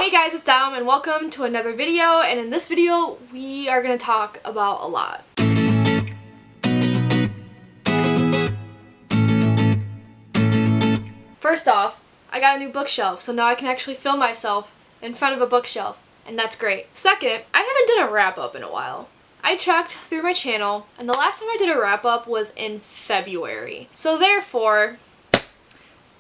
Hey guys, it's Dom and welcome to another video, and in this video we are going to talk about a lot. First off, I got a new bookshelf, so now I can actually film myself in front of a bookshelf, and that's great. Second, I haven't done a wrap-up in a while. I checked through my channel, and the last time I did a wrap-up was in February. So therefore,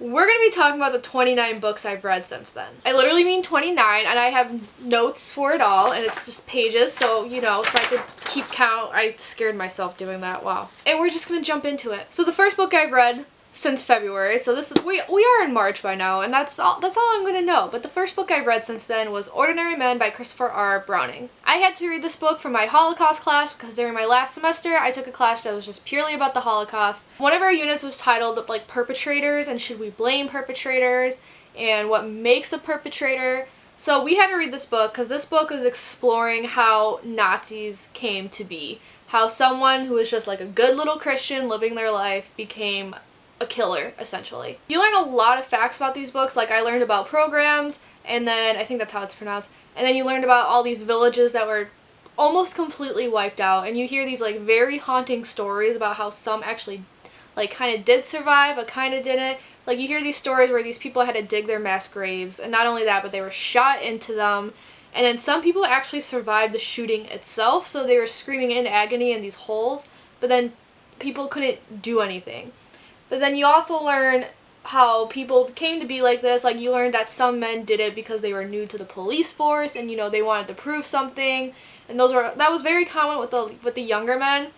we're going to be talking about the 29 books I've read since then. I literally mean 29, and I have notes for it all, and it's just pages, so, you know, so I could keep count. I scared myself doing that, wow. And we're just going to jump into it. So the first book I've read since February, so this is, we are in March by now, and that's all I'm going to know. But the first book I've read since then was Ordinary Men by Christopher R. Browning. I had to read this book for my Holocaust class because during my last semester I took a class that was just purely about the Holocaust. One of our units was titled like perpetrators and should we blame perpetrators and what makes a perpetrator. So we had to read this book because this book was exploring how Nazis came to be. How someone who was just like a good little Christian living their life became a killer, essentially. You learn a lot of facts about these books, like I learned about programs, and then, I think that's how it's pronounced, and then you learned about all these villages that were almost completely wiped out, and you hear these like very haunting stories about how some actually like kind of did survive, but kind of didn't. Like you hear these stories where these people had to dig their mass graves, and not only that, but they were shot into them, and then some people actually survived the shooting itself, so they were screaming in agony in these holes, but then people couldn't do anything. But then you also learn how people came to be like this. Like you learned that some men did it because they were new to the police force and, you know, they wanted to prove something. And that was very common with the younger men.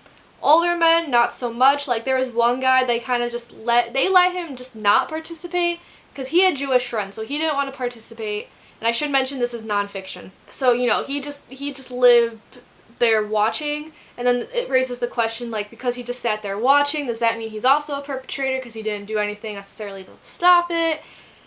Older men, not so much. Like there was one guy they kind of just let him just not participate because he had Jewish friends, so he didn't want to participate. And I should mention this is nonfiction. So, you know, he just lived there watching, and then it raises the question, like, because he just sat there watching, does that mean he's also a perpetrator because he didn't do anything necessarily to stop it?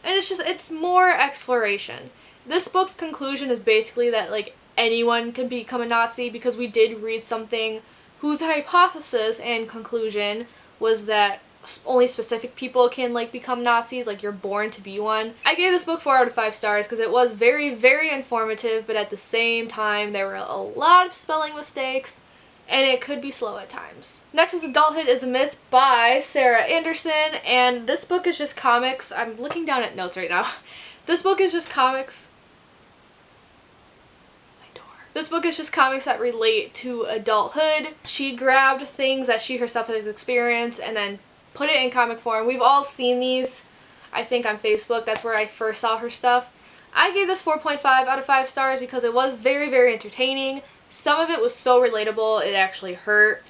And it's more exploration. This book's conclusion is basically that, like, anyone can become a Nazi, because we did read something whose hypothesis and conclusion was that only specific people can, like, become Nazis, like, you're born to be one. I gave this book 4 out of 5 stars because it was very, very informative, but at the same time, there were a lot of spelling mistakes, and it could be slow at times. Next is Adulthood is a Myth by Sarah Anderson, and this book is just comics. I'm looking down at notes right now. This book is just comics. This book is just comics that relate to adulthood. She grabbed things that she herself has experienced and then put it in comic form. We've all seen these, I think, on Facebook. That's where I first saw her stuff. I gave this 4.5 out of 5 stars because it was very, very entertaining. Some of it was so relatable, it actually hurt.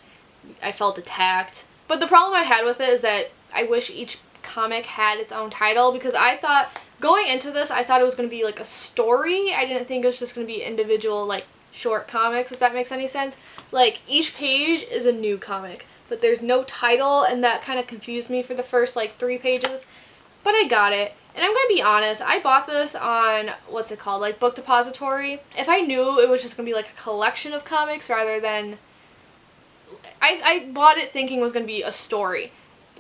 I felt attacked. But the problem I had with it is that I wish each comic had its own title, because I thought, going into this, I thought it was going to be like a story. I didn't think it was just going to be individual, like, short comics, if that makes any sense. Like, each page is a new comic, but there's no title, and that kind of confused me for the first, like, 3 pages. But I got it. And I'm going to be honest, I bought this on, what's it called, like, Book Depository. If I knew it was just going to be, like, a collection of comics rather than... I bought it thinking it was going to be a story,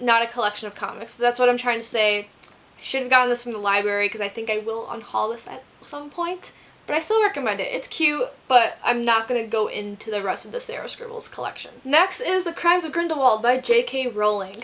not a collection of comics. That's what I'm trying to say. I should have gotten this from the library, because I think I will unhaul this at some point. But I still recommend it. It's cute, but I'm not going to go into the rest of the Sarah Scribbles collection. Next is The Crimes of Grindelwald by J.K. Rowling.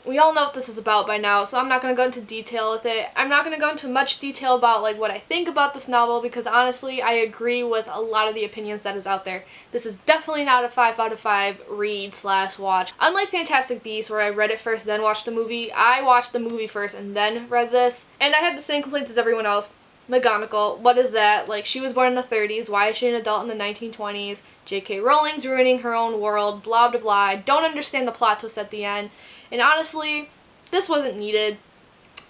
We all know what this is about by now, so I'm not going to go into detail with it. I'm not going to go into much detail about, like, what I think about this novel, because honestly, I agree with a lot of the opinions that is out there. This is definitely not a 5 out of 5 read/watch. Unlike Fantastic Beasts, where I read it first, then watched the movie, I watched the movie first and then read this, and I had the same complaints as everyone else. McGonagall, what is that? Like, she was born in the 30s, why is she an adult in the 1920s? J.K. Rowling's ruining her own world, blah blah blah. I don't understand the plot twist at the end. And honestly, this wasn't needed.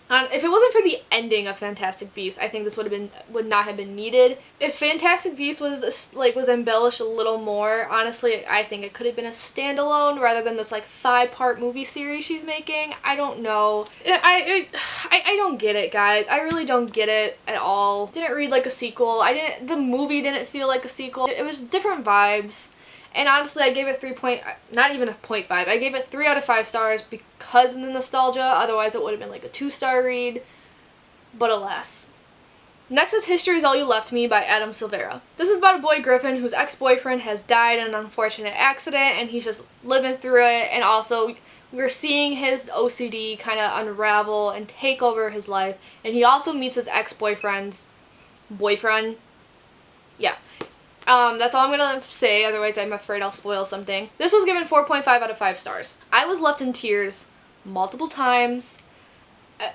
If it wasn't for the ending of Fantastic Beasts, I think this would not have been needed. If Fantastic Beasts was embellished a little more, honestly, I think it could have been a standalone rather than this, like, 5-part movie series she's making. I don't know. I don't get it, guys. I really don't get it at all. Didn't read like a sequel. The movie didn't feel like a sequel. It was different vibes. And honestly, I gave it not even a 0.5. I gave it 3 out of 5 stars because of the nostalgia. Otherwise, it would have been like a 2-star read. But alas. Next is History Is All You Left Me by Adam Silvera. This is about a boy Griffin whose ex-boyfriend has died in an unfortunate accident and he's just living through it, and also we're seeing his OCD kind of unravel and take over his life, and he also meets his ex-boyfriend's boyfriend. Yeah. That's all I'm gonna say, otherwise I'm afraid I'll spoil something. This was given 4.5 out of 5 stars. I was left in tears multiple times.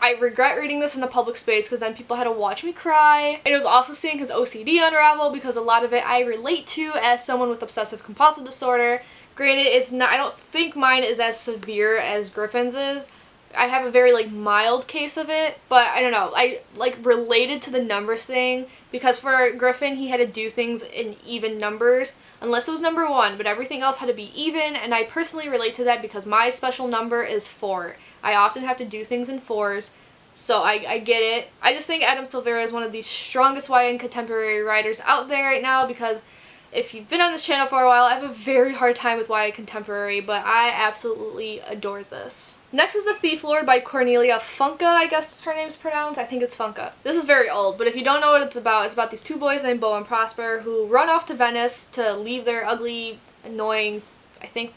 I regret reading this in the public space because then people had to watch me cry. And it was also seeing his OCD unravel because a lot of it I relate to as someone with obsessive compulsive disorder. Granted, it's not, I don't think mine is as severe as Griffin's is. I have a very mild case of it, but I don't know. I related to the numbers thing because for Griffin he had to do things in even numbers unless it was number 1, but everything else had to be even, and I personally relate to that because my special number is 4. I often have to do things in 4s, so I get it. I just think Adam Silvera is one of the strongest YA and contemporary writers out there right now because if you've been on this channel for a while, I have a very hard time with YA contemporary, but I absolutely adore this. Next is The Thief Lord by Cornelia Funke, I guess her name's pronounced. I think it's Funke. This is very old, but if you don't know what it's about these 2 boys named Bo and Prosper who run off to Venice to leave their ugly, annoying, I think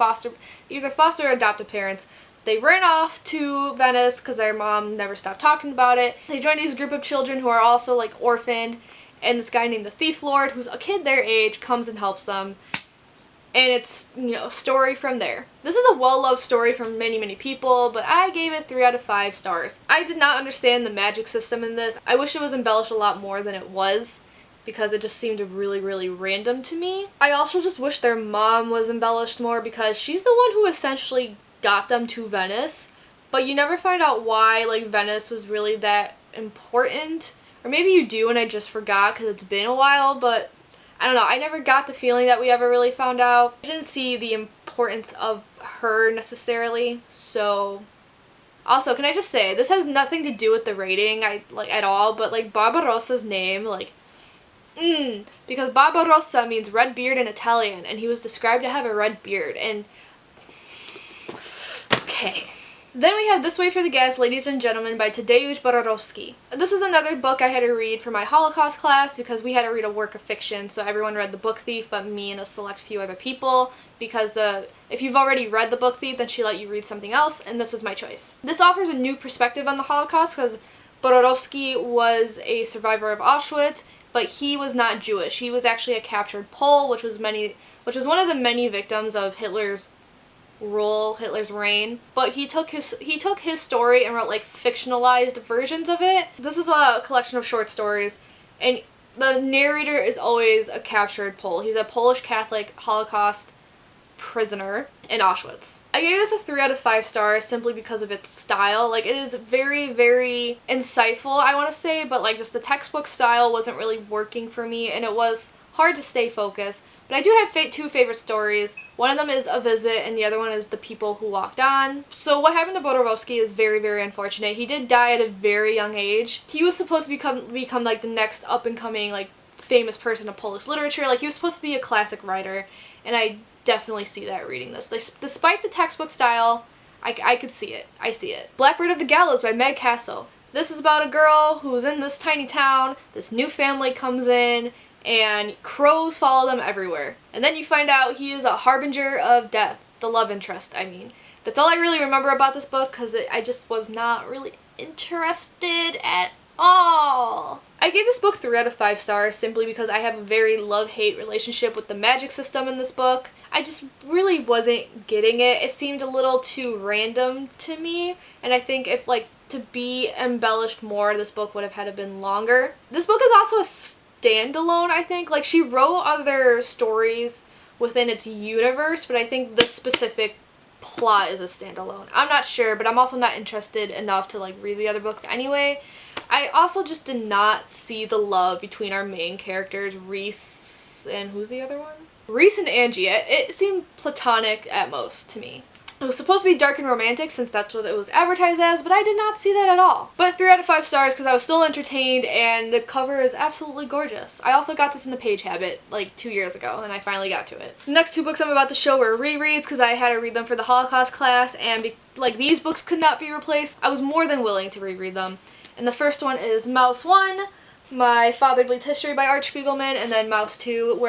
either foster or adoptive parents. They ran off to Venice because their mom never stopped talking about it. They join these group of children who are also orphaned, and this guy named the Thief Lord, who's a kid their age, comes and helps them. And it's, a story from there. This is a well-loved story from many, many people, but I gave it 3 out of 5 stars. I did not understand the magic system in this. I wish it was embellished a lot more than it was, because it just seemed really, really random to me. I also just wish their mom was embellished more because she's the one who essentially got them to Venice, but you never find out why, Venice was really that important. Or maybe you do and I just forgot because it's been a while, but I don't know. I never got the feeling that we ever really found out. I didn't see the importance of her necessarily, so... Also, can I just say, this has nothing to do with the rating at all, but Barbarossa's name, because Barbarossa means red beard in Italian, and he was described to have a red beard, and... Okay. Then we have This Way for the Gas, Ladies and Gentlemen by Tadeusz Borowski. This is another book I had to read for my Holocaust class because we had to read a work of fiction, so everyone read The Book Thief but me and a select few other people because if you've already read The Book Thief then she let you read something else, and this was my choice. This offers a new perspective on the Holocaust because Borowski was a survivor of Auschwitz, but he was not Jewish. He was actually a captured Pole, which was one of the many victims of Hitler's reign, but he took his story and wrote fictionalized versions of it. This is a collection of short stories, and the narrator is always a captured Pole. He's a Polish Catholic Holocaust prisoner in Auschwitz. I gave this a 3 out of 5 stars simply because of its style. It is very, very insightful, I want to say, but just the textbook style wasn't really working for me, and it was hard to stay focused. But I do have 2 favorite stories. One of them is A Visit, and the other one is The People Who Walked On. So what happened to Borowski is very, very unfortunate. He did die at a very young age. He was supposed to become the next up-and-coming, famous person of Polish literature. He was supposed to be a classic writer, and I definitely see that reading this. Despite the textbook style, I could see it. I see it. Blackroot of the Gallows by Meg Castle. This is about a girl who's in this tiny town. This new family comes in, and crows follow them everywhere. And then you find out he is a harbinger of death. The love interest, I mean. That's all I really remember about this book because I just was not really interested at all. I gave this book 3 out of 5 stars simply because I have a very love-hate relationship with the magic system in this book. I just really wasn't getting it. It seemed a little too random to me, and I think if to be embellished more, this book would have had to been longer. This book is also a standalone, I think. She wrote other stories within its universe, but I think this specific plot is a standalone. I'm not sure, but I'm also not interested enough to read the other books anyway. I also just did not see the love between our main characters, Reese and who's the other one? Reese and Angie. It seemed platonic at most to me. It was supposed to be dark and romantic since that's what it was advertised as, but I did not see that at all. But 3 out of 5 stars because I was still entertained and the cover is absolutely gorgeous. I also got this in the Page Habit 2 years ago and I finally got to it. The next 2 books I'm about to show were rereads because I had to read them for the Holocaust class, and these books could not be replaced, I was more than willing to reread them. And the first one is Mouse 1 My Father Bleeds History by Art Spiegelman, and then Mouse 2,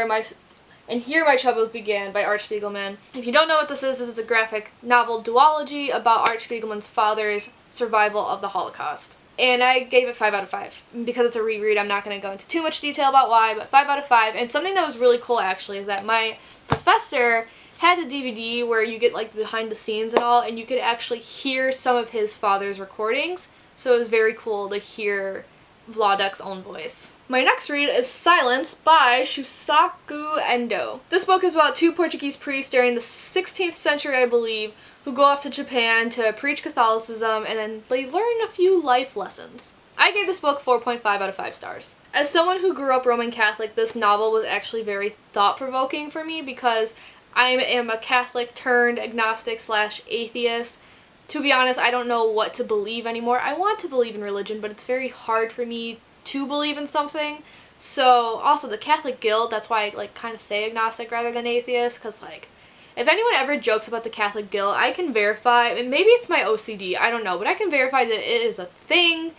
and Here My Troubles Began by Art Spiegelman. If you don't know what this is a graphic novel duology about Art Spiegelman's father's survival of the Holocaust. And I gave it 5 out of 5. Because it's a reread, I'm not going to go into too much detail about why, but 5 out of 5. And something that was really cool, actually, is that my professor had the DVD where you get, like, behind the scenes and all, and you could actually hear some of his father's recordings. So it was very cool to hear Vladek's own voice. My next read is Silence by Shusaku Endo. This book is about 2 Portuguese priests during the 16th century, I believe, who go off to Japan to preach Catholicism, and then they learn a few life lessons. I gave this book 4.5 out of 5 stars. As someone who grew up Roman Catholic, this novel was actually very thought-provoking for me because I am a Catholic turned agnostic / atheist. To be honest, I don't know what to believe anymore. I want to believe in religion, but it's very hard for me to believe in something. So, also the Catholic guilt, that's why I, like, kind of say agnostic rather than atheist, because, like, if anyone ever jokes about the Catholic guilt, I can verify, and maybe it's my OCD, I don't know, but I can verify that it is a thing.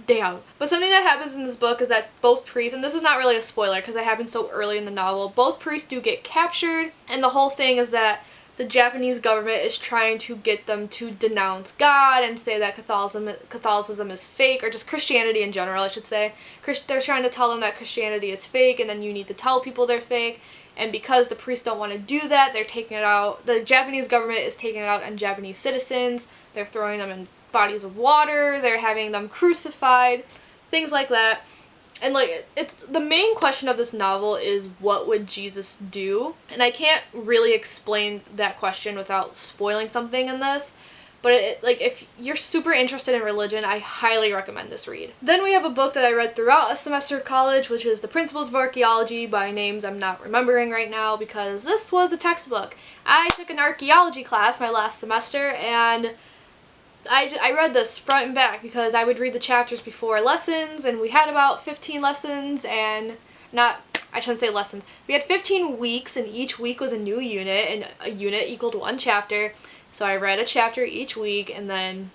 Damn. But something that happens in this book is that both priests, and this is not really a spoiler because it happened so early in the novel, both priests do get captured, and the whole thing is that the Japanese government is trying to get them to denounce God and say that Catholicism is fake, or just Christianity in general, I should say. They're trying to tell them that Christianity is fake, and then you need to tell people they're fake. And because the priests don't want to do that, they're taking it out. The Japanese government is taking it out on Japanese citizens. They're throwing them in bodies of water. They're having them crucified. Things like that. And, like, it's the main question of this novel is, what would Jesus do? And I can't really explain that question without spoiling something in this. But, like, if you're super interested in religion, I highly recommend this read. Then we have a book that I read throughout a semester of college, which is The Principles of Archaeology by names I'm not remembering right now because this was a textbook. I took an archaeology class my last semester, and I read this front and back because I would read the chapters before lessons, and we had about 15 lessons, and I shouldn't say lessons. We had 15 weeks, and each week was a new unit, and a unit equaled 1 chapter. So I read a chapter each week, and then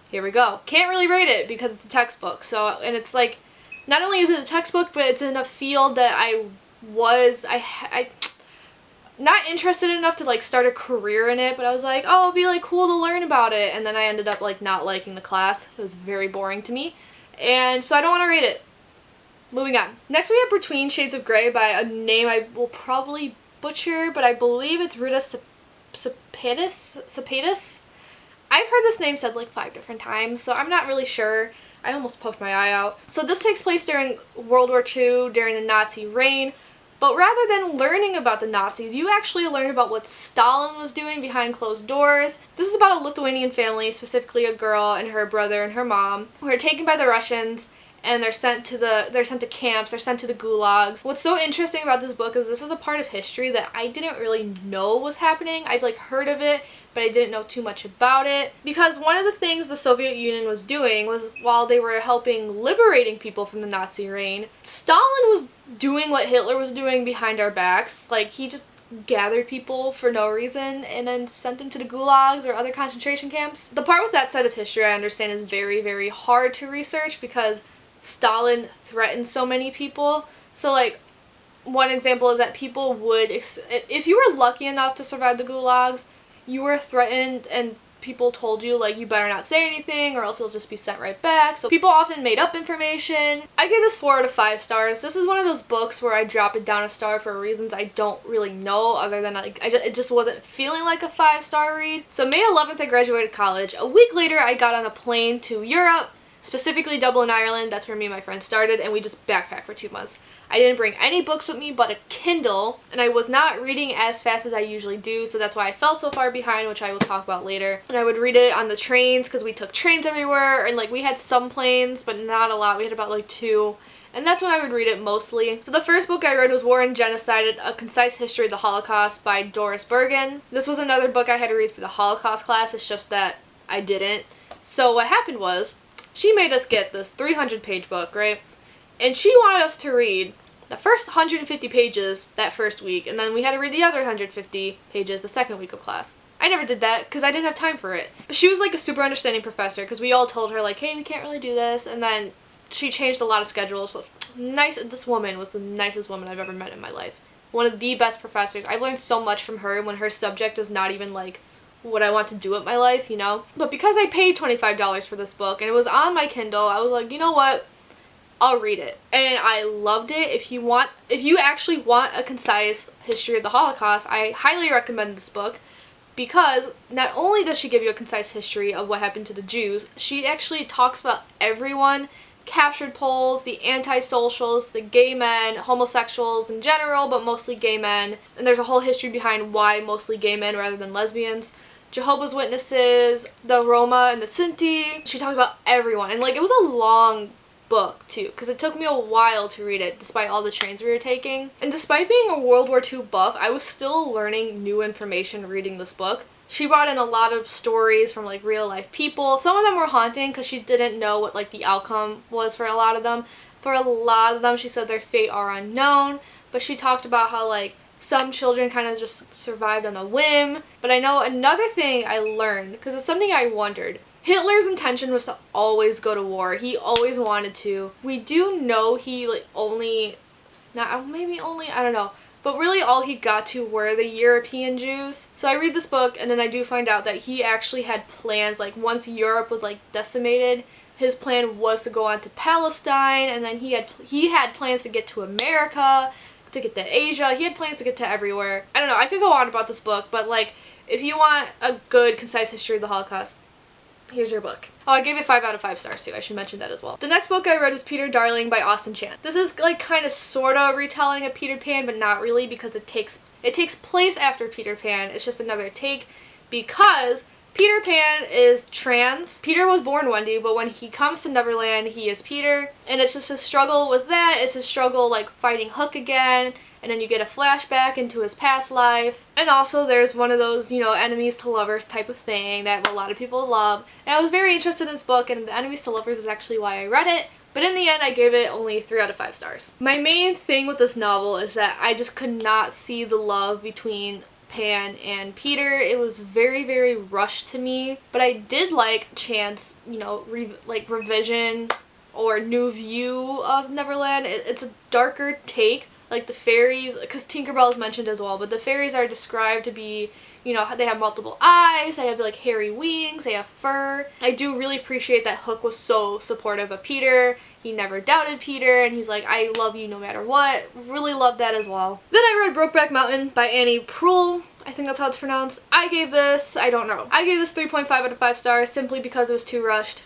here we go. Can't really rate it because it's a textbook. So, and it's like, not only is it a textbook, but it's in a field that I not interested enough to, like, start a career in it, but I was like, oh, it'll be, like, cool to learn about it. And then I ended up, like, not liking the class. It was very boring to me. And so I don't want to rate it. Moving on. Next we have Between Shades of Grey by a name I will probably butcher, but I believe it's Rita Cepetis? I've heard this name said like 5 different times, so I'm not really sure. I almost poked my eye out. So this takes place during World War II, during the Nazi reign, but rather than learning about the Nazis, you actually learn about what Stalin was doing behind closed doors. This is about a Lithuanian family, specifically a girl and her brother and her mom, who are taken by the Russians, and they're sent to camps, they're sent to the gulags. What's so interesting about this book is this is a part of history that I didn't really know was happening. I've, like, heard of it, but I didn't know too much about it. Because one of the things the Soviet Union was doing was, while they were helping liberating people from the Nazi reign, Stalin was doing what Hitler was doing behind our backs. Like, he just gathered people for no reason and then sent them to the gulags or other concentration camps. The part with that side of history I understand is very, very hard to research because Stalin threatened so many people. So, like, one example is that people would, if you were lucky enough to survive the gulags, you were threatened and people told you, like, you better not say anything or else you'll just be sent right back. So people often made up information. I gave this 4 out of 5 stars. This is one of those books where I drop it down a star for reasons I don't really know, other than, like, it just wasn't feeling like a 5-star read. So May 11th I graduated college. A week later I got on a plane to Europe, specifically Dublin, Ireland. That's where me and my friend started, and we just backpacked for 2 months. I didn't bring any books with me but a Kindle, and I was not reading as fast as I usually do, so that's why I fell so far behind, which I will talk about later. And I would read it on the trains, because we took trains everywhere, and, like, we had some planes, but not a lot. We had about, like, 2. And that's when I would read it mostly. So the first book I read was War and Genocide, A Concise History of the Holocaust by Doris Bergen. This was another book I had to read for the Holocaust class, it's just that I didn't. So what happened was, she made us get this 300-page book, right? And she wanted us to read the first 150 pages that first week, and then we had to read the other 150 pages the second week of class. I never did that because I didn't have time for it. But she was, like, a super understanding professor because we all told her, like, hey, we can't really do this, and then she changed a lot of schedules. So nice. This woman was the nicest woman I've ever met in my life. One of the best professors. I've learned so much from her when her subject is not even like what I want to do with my life, you know? But because I paid $25 for this book and it was on my Kindle, I was like, you know what? I'll read it. And I loved it. If you actually want a concise history of the Holocaust, I highly recommend this book because not only does she give you a concise history of what happened to the Jews, she actually talks about everyone, captured Poles, the anti-socials, the gay men, homosexuals in general, but mostly gay men. And there's a whole history behind why mostly gay men rather than lesbians. Jehovah's Witnesses, the Roma and the Sinti. She talks about everyone. And like, it was a long book too, because it took me a while to read it despite all the trains we were taking. And despite being a World War II buff, I was still learning new information reading this book. She brought in a lot of stories from like real life people. Some of them were haunting because she didn't know what like the outcome was for a lot of them. For a lot of them, she said their fate are unknown, but she talked about how like some children kind of just survived on a whim. But I know another thing I learned, because it's something I wondered. Hitler's intention was to always go to war. He always wanted to. We do know he like I don't know. But really all he got to were the European Jews. So I read this book and then I do find out that he actually had plans, like once Europe was like decimated, his plan was to go on to Palestine, and then he had plans to get to America, to get to Asia. He had plans to get to everywhere. I don't know, I could go on about this book, but like if you want a good concise history of the Holocaust, here's your book. Oh, I gave it 5 out of 5 stars too. I should mention that as well. The next book I read was Peter Darling by Austen Chant. This is like kind of sort of retelling of Peter Pan, but not really because it takes place after Peter Pan. It's just another take because Peter Pan is trans. Peter was born Wendy, but when he comes to Neverland, he is Peter. And it's just a struggle with that. It's a struggle like fighting Hook again. And then you get a flashback into his past life. And also there's one of those, you know, enemies to lovers type of thing that a lot of people love. And I was very interested in this book, and the enemies to lovers is actually why I read it. But in the end, I gave it only 3 out of 5 stars. My main thing with this novel is that I just could not see the love between Pan and Peter. It was very, very rushed to me. But I did like Chant's, you know, revision or new view of Neverland. It's a darker take. Like the fairies, because Tinkerbell is mentioned as well, but the fairies are described to be, you know, they have multiple eyes, they have like hairy wings, they have fur. I do really appreciate that Hook was so supportive of Peter. He never doubted Peter, and he's like, I love you no matter what. Really love that as well. Then I read Brokeback Mountain by Annie Proulx. I think that's how it's pronounced. I gave this 3.5 out of 5 stars simply because it was too rushed.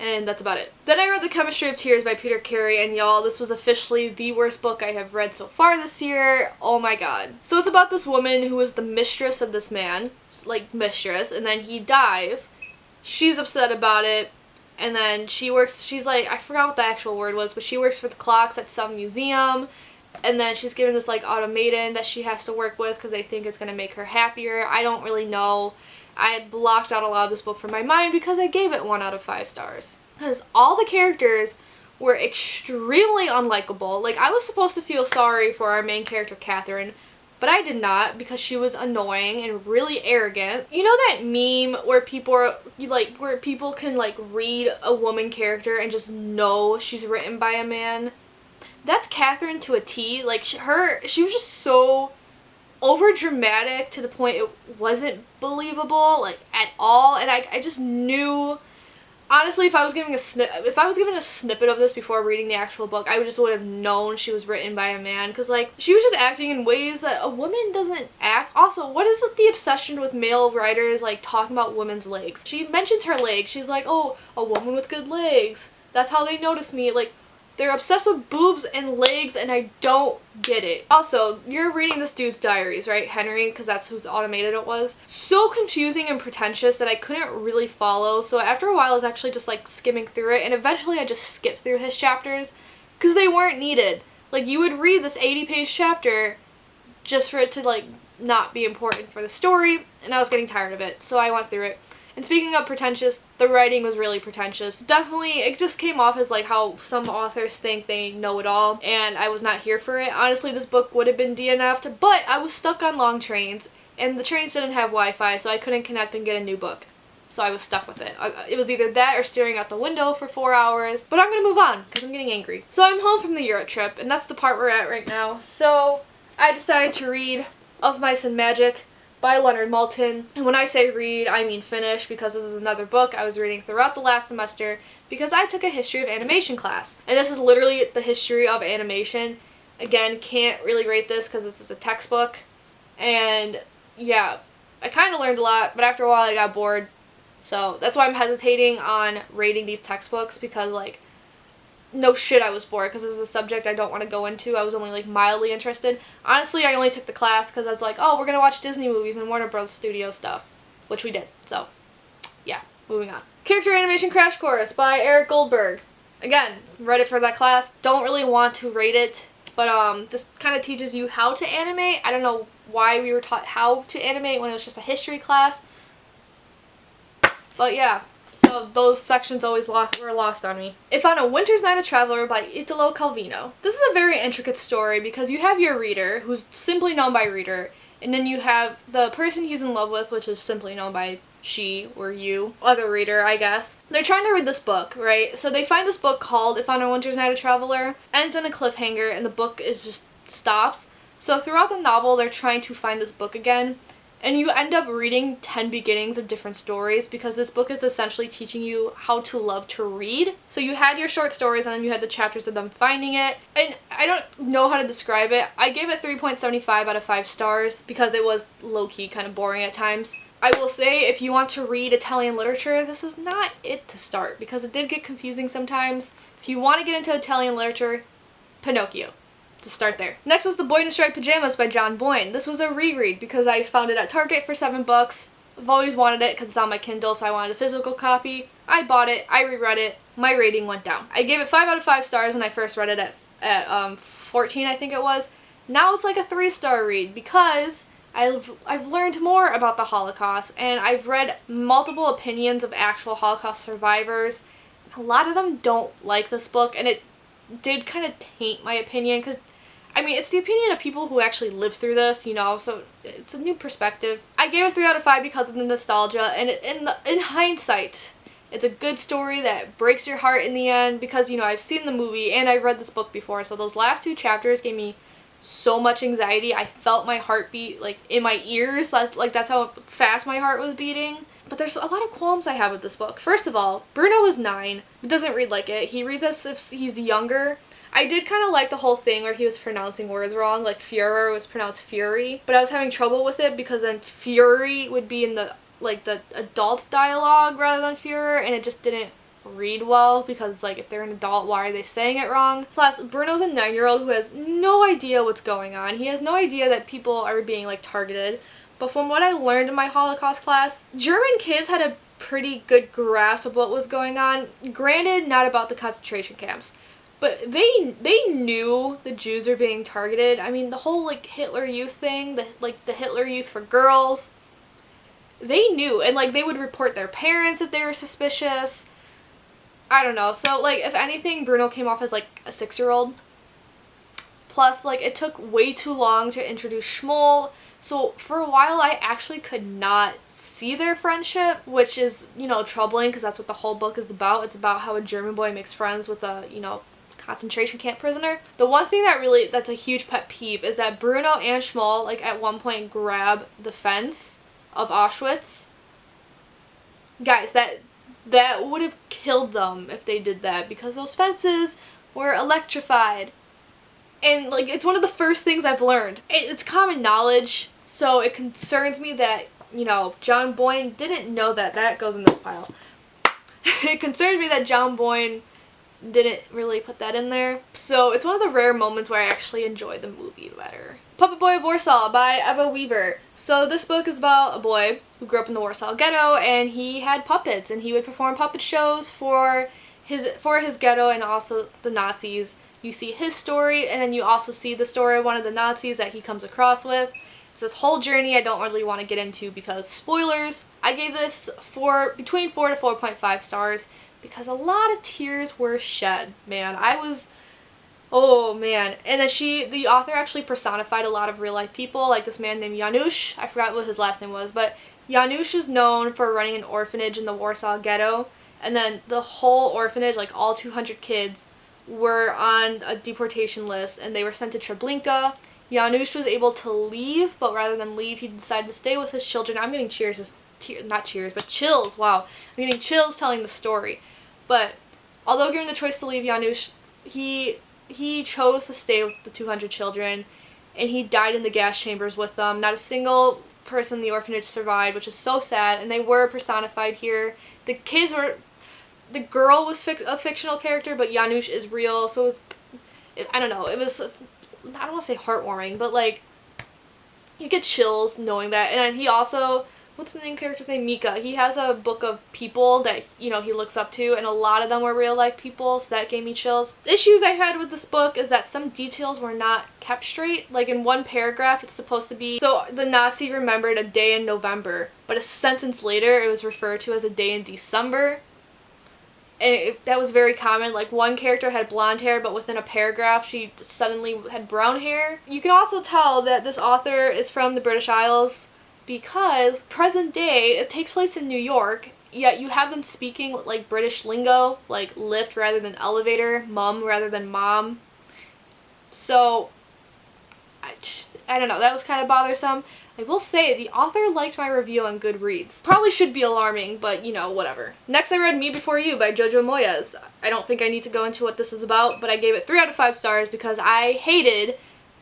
And that's about it. Then I read The Chemistry of Tears by Peter Carey, and y'all, this was officially the worst book I have read so far this year. Oh my god. So it's about this woman who is the mistress of this man, like mistress, and then he dies. She's upset about it, and then she's like, I forgot what the actual word was, but she works for the clocks at some museum, and then she's given this like automaton that she has to work with because they think it's going to make her happier. I don't really know. I blocked out a lot of this book from my mind because I gave it 1 out of 5 stars. Because all the characters were extremely unlikable. Like, I was supposed to feel sorry for our main character, Catherine, but I did not because she was annoying and really arrogant. You know that meme where people can like read a woman character and just know she's written by a man? That's Catherine to a T. Like, she was just so over dramatic to the point it wasn't believable, like, at all. And I just knew, honestly, if I was given a snippet of this before reading the actual book, I would have known she was written by a man, because like she was just acting in ways that a woman doesn't act. Also, what is with the obsession with male writers like talking about women's legs? She mentions her legs. She's like, oh, a woman with good legs, that's how they notice me. Like, they're obsessed with boobs and legs, and I don't get it. Also, you're reading this dude's diaries, right? Henry, because that's whose automated it was. So confusing and pretentious that I couldn't really follow. So after a while, I was actually just like skimming through it, and eventually I just skipped through his chapters because they weren't needed. Like, you would read this 80-page chapter just for it to like not be important for the story, and I was getting tired of it, so I went through it. And speaking of pretentious, the writing was really pretentious. Definitely, it just came off as like how some authors think they know it all, and I was not here for it. Honestly, this book would have been DNF'd, but I was stuck on long trains, and the trains didn't have Wi-Fi, so I couldn't connect and get a new book. so I was stuck with it. It was either that or staring out the window for 4 hours, but I'm gonna move on because I'm getting angry. So I'm home from the Euro trip, and that's the part we're at right now. So I decided to read Of Mice and Magic by Leonard Maltin. And when I say read, I mean finish, because this is another book I was reading throughout the last semester because I took a history of animation class. And this is literally the history of animation. Again, can't really rate this because this is a textbook. And yeah, I kind of learned a lot, but after a while I got bored. So that's why I'm hesitating on rating these textbooks, because like, no shit, I was bored because this is a subject I don't want to go into. I was only like mildly interested. Honestly, I only took the class because I was like, oh, we're going to watch Disney movies and Warner Bros. Studio stuff, which we did. So yeah, moving on. Character Animation Crash Course by Eric Goldberg. Again, read it for that class. Don't really want to rate it, but this kind of teaches you how to animate. I don't know why we were taught how to animate when it was just a history class. But yeah. So those sections always were lost on me. If on a Winter's Night a Traveler by Italo Calvino. This is a very intricate story because you have your reader, who's simply known by reader, and then you have the person he's in love with, which is simply known by she or you, other reader, I guess. They're trying to read this book, right? So they find this book called If on a Winter's Night a Traveler, ends on a cliffhanger, and the book is just stops. So throughout the novel, they're trying to find this book again. And you end up reading 10 beginnings of different stories because this book is essentially teaching you how to love to read. So you had your short stories and then you had the chapters of them finding it. And I don't know how to describe it. I gave it 3.75 out of 5 stars because it was low-key kind of boring at times. I will say, if you want to read Italian literature, this is not it to start because it did get confusing sometimes. If you want to get into Italian literature, Pinocchio. To start there. Next was The Boy in Striped Pajamas by John Boyne. This was a reread because I found it at Target for $7. I've always wanted it because it's on my Kindle, so I wanted a physical copy. I bought it, I reread it, my rating went down. I gave it 5 out of 5 stars when I first read it at 14, I think it was. Now it's like a 3-star read because I've learned more about the Holocaust, and I've read multiple opinions of actual Holocaust survivors. A lot of them don't like this book, and it did kind of taint my opinion because, I mean, it's the opinion of people who actually lived through this, you know, so it's a new perspective. I gave it 3 out of 5 because of the nostalgia, and in hindsight, it's a good story that breaks your heart in the end because, you know, I've seen the movie and I've read this book before, so those last 2 chapters gave me so much anxiety. I felt my heartbeat, like, in my ears, like that's how fast my heart was beating. But there's a lot of qualms I have with this book. First of all, Bruno is 9. He doesn't read like it. He reads as if he's younger. I did kind of like the whole thing where he was pronouncing words wrong, like Führer was pronounced Fury. But I was having trouble with it because then Fury would be in the adult's dialogue rather than Führer, and it just didn't read well because, like, if they're an adult, why are they saying it wrong? Plus, Bruno's a 9-year-old who has no idea what's going on. He has no idea that people are being, like, targeted. But from what I learned in my Holocaust class, German kids had a pretty good grasp of what was going on. Granted, not about the concentration camps, but they knew the Jews are being targeted. I mean, the whole, like, Hitler Youth thing, the Hitler Youth for girls, they knew, and, like, they would report their parents if they were suspicious. I don't know. So, like, if anything, Bruno came off as, like, a 6-year-old. Plus, like, it took way too long to introduce Schmoll. So for a while, I actually could not see their friendship, which is, you know, troubling because that's what the whole book is about. It's about how a German boy makes friends with a, you know, concentration camp prisoner. The one thing that's a huge pet peeve is that Bruno and Schmoll, like, at one point grab the fence of Auschwitz. Guys, that would have killed them if they did that because those fences were electrified. And, like, it's one of the first things I've learned. It's common knowledge, so it concerns me that, you know, John Boyne didn't know that. That goes in this pile. It concerns me that John Boyne didn't really put that in there. So it's one of the rare moments where I actually enjoy the movie better. Puppet Boy Warsaw by Eva Weaver. So this book is about a boy who grew up in the Warsaw ghetto, and he had puppets, and he would perform puppet shows for his ghetto and also the Nazis. You see his story, and then you also see the story of one of the Nazis that he comes across with. It's this whole journey I don't really want to get into because spoilers. I gave this between 4 to 4.5 stars because a lot of tears were shed, man. Oh man. And then the author actually personified a lot of real life people, like this man named Janusz. I forgot what his last name was, but Janusz is known for running an orphanage in the Warsaw ghetto, and then the whole orphanage, like all 200 kids, were on a deportation list, and they were sent to Treblinka. Janusz was able to leave, but rather than leave, he decided to stay with his children. I'm getting not cheers, but chills. Wow. I'm getting chills telling the story. But although given the choice to leave, Janusz, he chose to stay with the 200 children, and he died in the gas chambers with them. Not a single person in the orphanage survived, which is so sad, and they were personified here. The girl was a fictional character, but Janusz is real, so I don't know, it was, I don't want to say heartwarming, but like, you get chills knowing that. And then he also, what's the main character's name? Mika. He has a book of people that, you know, he looks up to, and a lot of them were real life people, so that gave me chills. The issues I had with this book is that some details were not kept straight. Like in one paragraph, it's supposed to be, so the Nazi remembered a day in November, but a sentence later, it was referred to as a day in December. And that was very common. Like, one character had blonde hair, but within a paragraph, she suddenly had brown hair. You can also tell that this author is from the British Isles, because present day, it takes place in New York, yet you have them speaking with, like, British lingo, like lift rather than elevator, mum rather than mom. So, I don't know, that was kind of bothersome. I will say, the author liked my review on Goodreads. Probably should be alarming, but, you know, whatever. Next, I read Me Before You by Jojo Moyes. I don't think I need to go into what this is about, but I gave it 3 out of 5 stars because I hated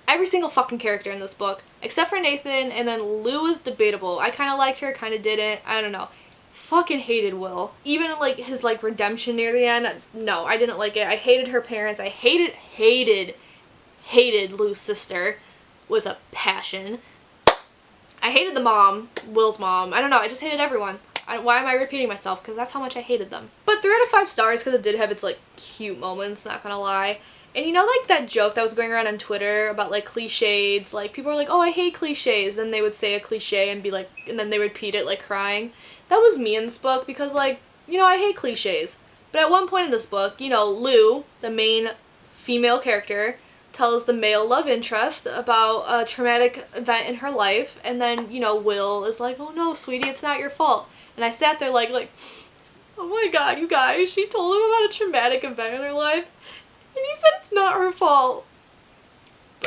every single fucking character in this book, except for Nathan, and then Lou was debatable. I kind of liked her, kind of didn't. I don't know. Fucking hated Will. Even, like, his, like, redemption near the end, no, I didn't like it. I hated her parents. I hated Lou's sister with a passion. I hated the mom, Will's mom. I don't know, I just hated everyone. Why am I repeating myself? Because that's how much I hated them. But 3 out of 5 stars because it did have its, like, cute moments, not gonna lie. And you know, like, that joke that was going around on Twitter about, like, cliches? Like, people were like, oh, I hate cliches. Then they would say a cliche and be like, and then they would repeat it, like, crying. That was me in this book because, like, you know, I hate cliches. But at one point in this book, you know, Lou, the main female character, tells the male love interest about a traumatic event in her life, and then, you know, Will is like, oh no, sweetie, it's not your fault. And I sat there like, oh my god, you guys, she told him about a traumatic event in her life, and he said it's not her fault.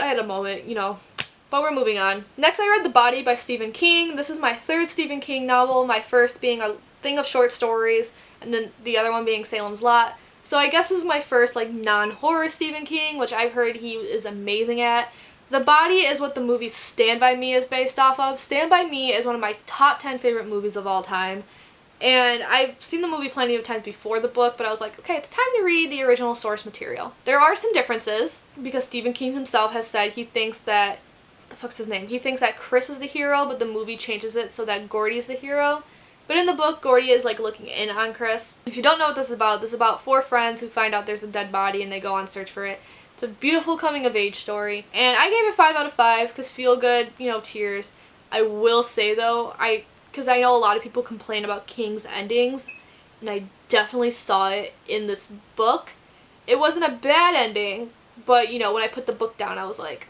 I had a moment, you know, but we're moving on. Next, I read The Body by Stephen King. This is my 3rd Stephen King novel, my first being A Thing of Short Stories, and then the other one being Salem's Lot. So I guess this is my first, like, non-horror Stephen King, which I've heard he is amazing at. The Body is what the movie Stand By Me is based off of. Stand By Me is one of my top 10 favorite movies of all time. And I've seen the movie plenty of times before the book, but I was like, okay, it's time to read the original source material. There are some differences, because Stephen King himself has said he thinks that, what the fuck's his name? He thinks that Chris is the hero, but the movie changes it so that Gordy's the hero. But in the book, Gordy is, like, looking in on Chris. If you don't know what this is about 4 friends who find out there's a dead body and they go on search for it. It's a beautiful coming-of-age story. And I gave it 5 out of 5 because feel good, you know, tears. I will say, though, because I know a lot of people complain about King's endings, and I definitely saw it in this book. It wasn't a bad ending, but, you know, when I put the book down, I was like,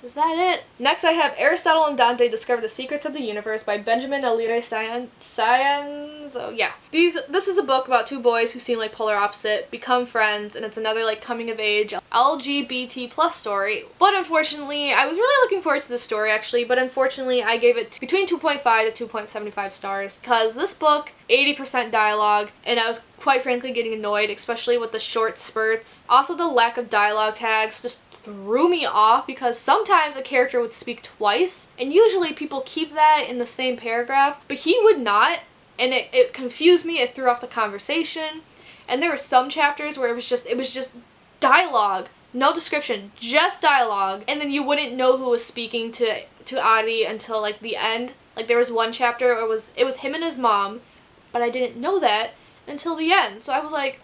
is that it? Next, I have Aristotle and Dante Discover the Secrets of the Universe by Benjamin Alire Sáenz. Oh, yeah. This is a book about 2 boys who seem like polar opposite, become friends, and it's another, like, coming-of-age LGBT plus story. But unfortunately, I was really looking forward to this story, actually, but unfortunately, I gave it between 2.5 to 2.75 stars, because this book, 80% dialogue, and I was quite frankly getting annoyed, especially with the short spurts. Also, the lack of dialogue tags just threw me off because sometimes a character would speak twice, and usually people keep that in the same paragraph, but he would not, and it confused me, it threw off the conversation, and there were some chapters where it was just dialogue, no description, just dialogue, and then you wouldn't know who was speaking to Ari until, like, the end. Like, there was one chapter where it was him and his mom, but I didn't know that until the end, so I was like,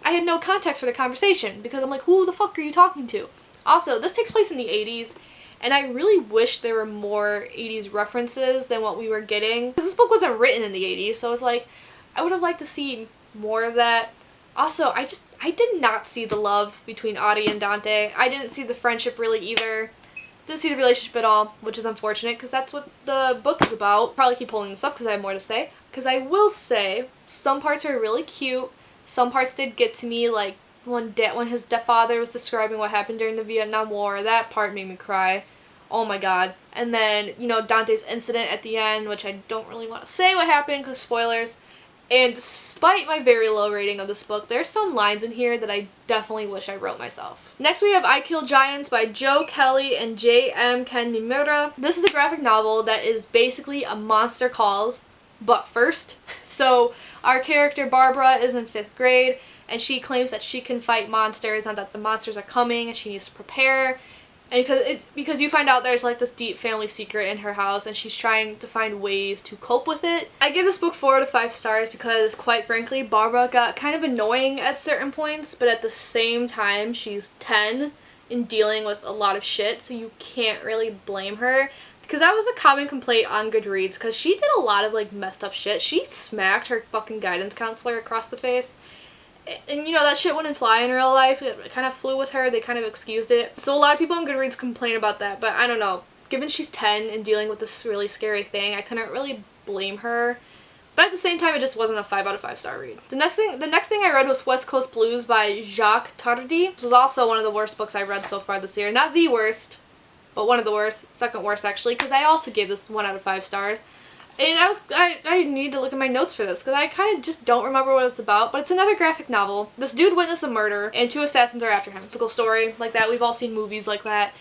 I had no context for the conversation, because I'm like, who the fuck are you talking to? Also, this takes place in the 80s, and I really wish there were more 80s references than what we were getting. Because this book wasn't written in the 80s, so it's like, I would have liked to see more of that. Also, I did not see the love between Ari and Dante. I didn't see the friendship really either. Didn't see the relationship at all, which is unfortunate because that's what the book is about. Probably keep pulling this up because I have more to say. Because I will say, some parts are really cute. Some parts did get to me, like when his father was describing what happened during the Vietnam War. That part made me cry. Oh my god. And then, you know, Dante's incident at the end, which I don't really want to say what happened because spoilers. And despite my very low rating of this book, there's some lines in here that I definitely wish I wrote myself. Next we have I Kill Giants by Joe Kelly and J.M. Ken Nimura. This is a graphic novel that is basically a Monster Calls, but first. So our character Barbara is in 5th grade and she claims that she can fight monsters and that the monsters are coming and she needs to prepare. And because you find out there's like this deep family secret in her house and she's trying to find ways to cope with it. I give this book 4 out of 5 stars because quite frankly Barbara got kind of annoying at certain points, but at the same time she's 10 and dealing with a lot of shit, so you can't really blame her. Because that was a common complaint on Goodreads because she did a lot of like messed up shit. She smacked her fucking guidance counselor across the face. And you know, that shit wouldn't fly in real life. It kind of flew with her. They kind of excused it. So a lot of people on Goodreads complain about that, but I don't know. Given she's 10 and dealing with this really scary thing, I couldn't really blame her. But at the same time, it just wasn't a 5 out of 5 star read. The next thing I read was West Coast Blues by Jacques Tardy. This was also one of the worst books I read so far this year. Not the worst, but one of the worst. Second worst, actually, because I also gave this 1 out of 5 stars. And I need to look at my notes for this because I kind of just don't remember what it's about, but it's another graphic novel. This dude witnessed a murder and 2 assassins are after him. Typical story like that. We've all seen movies like that.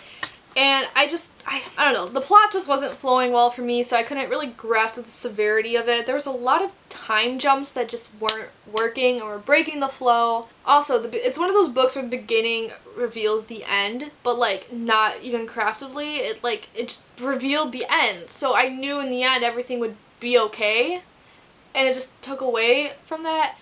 And I don't know. The plot just wasn't flowing well for me, so I couldn't really grasp the severity of it. There was a lot of time jumps that just weren't working or were breaking the flow. Also, it's one of those books where the beginning reveals the end, but like not even craftedly. It just revealed the end. So I knew in the end everything would be okay, and it just took away from that.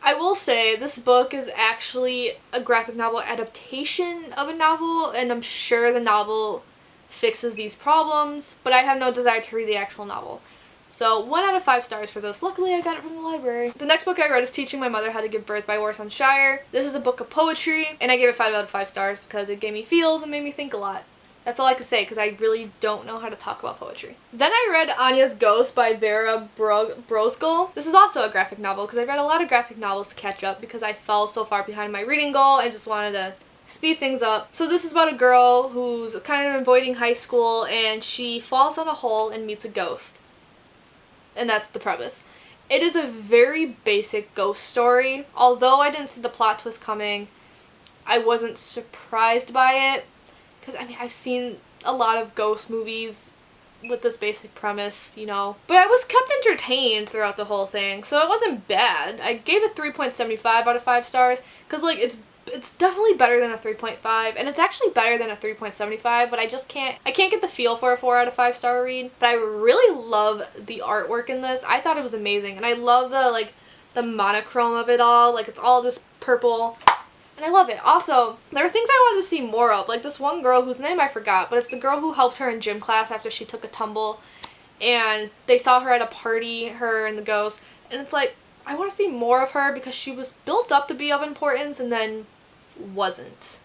I will say this book is actually a graphic novel adaptation of a novel, and I'm sure the novel fixes these problems, but I have no desire to read the actual novel. So 1 out of 5 stars for this. Luckily I got it from the library. The next book I read is Teaching My Mother How to Give Birth by Warsaw Shire. This is a book of poetry, and I gave it 5 out of 5 stars because it gave me feels and made me think a lot. That's all I can say because I really don't know how to talk about poetry. Then I read Anya's Ghost by Vera Brosgol. This is also a graphic novel because I read a lot of graphic novels to catch up because I fell so far behind my reading goal and just wanted to speed things up. So this is about a girl who's kind of avoiding high school and she falls on a hole and meets a ghost. And that's the premise. It is a very basic ghost story. Although I didn't see the plot twist coming, I wasn't surprised by it. Because, I mean, I've seen a lot of ghost movies with this basic premise, you know. But I was kept entertained throughout the whole thing, so it wasn't bad. I gave it 3.75 out of 5 stars, because, like, it's definitely better than a 3.5, and it's actually better than a 3.75, but I can't get the feel for a 4 out of 5 star read. But I really love the artwork in this. I thought it was amazing, and I love the monochrome of it all. Like, it's all just purple. And I love it. Also, there are things I wanted to see more of. Like this one girl whose name I forgot, but it's the girl who helped her in gym class after she took a tumble. And they saw her at a party, her and the ghost. And it's like, I want to see more of her because she was built up to be of importance and then wasn't.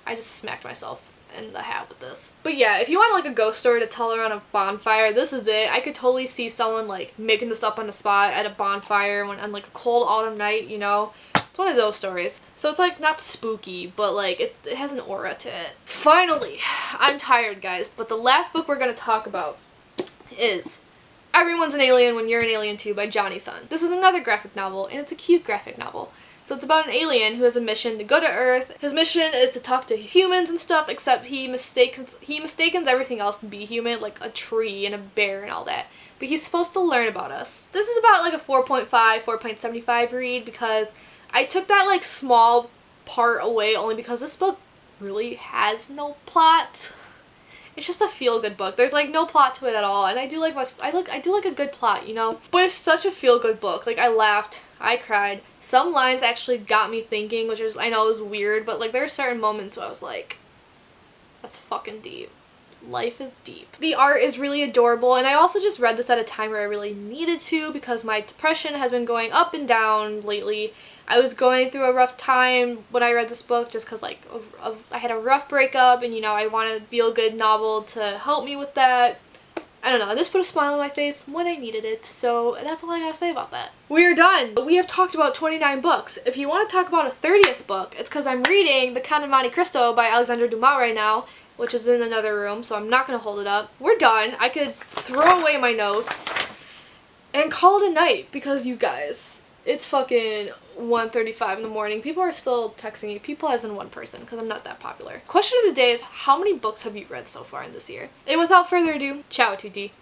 I just smacked myself in the hat with this. But yeah, if you want like a ghost story to tell around a bonfire, this is it. I could totally see someone like making this up on the spot at a bonfire on like a cold autumn night, you know. It's one of those stories. So it's like not spooky, but like it has an aura to it. Finally, I'm tired guys, but the last book we're going to talk about is Everyone's an Alien When You're an Alien Too by Johnny Sun. This is another graphic novel, and it's a cute graphic novel. So it's about an alien who has a mission to go to Earth. His mission is to talk to humans and stuff, except he mistakens everything else to be human, like a tree and a bear and all that. But he's supposed to learn about us. This is about like a 4.5, 4.75 read because I took that like small part away only because this book really has no plot. It's just a feel-good book. There's like no plot to it at all, and I do like a good plot, you know. But it's such a feel-good book. Like I laughed, I cried. Some lines actually got me thinking, which is I know is weird, but like there are certain moments where I was like, that's fucking deep. life is deep. The art is really adorable, and I also just read this at a time where I really needed to because my depression has been going up and down lately. I was going through a rough time when I read this book just because, like, I had a rough breakup, and, you know, I wanted a feel-good novel to help me with that. I don't know, this put a smile on my face when I needed it, so that's all I gotta say about that. We are done! We have talked about 29 books. If you want to talk about a 30th book, it's because I'm reading The Count of Monte Cristo by Alexandre Dumas right now, which is in another room, so I'm not gonna hold it up. We're done. I could throw away my notes and call it a night because, you guys, it's fucking 1:35 in the morning. People are still texting me. People as in one person, because I'm not that popular. Question of the day is, how many books have you read so far in this year? And without further ado, ciao tutti.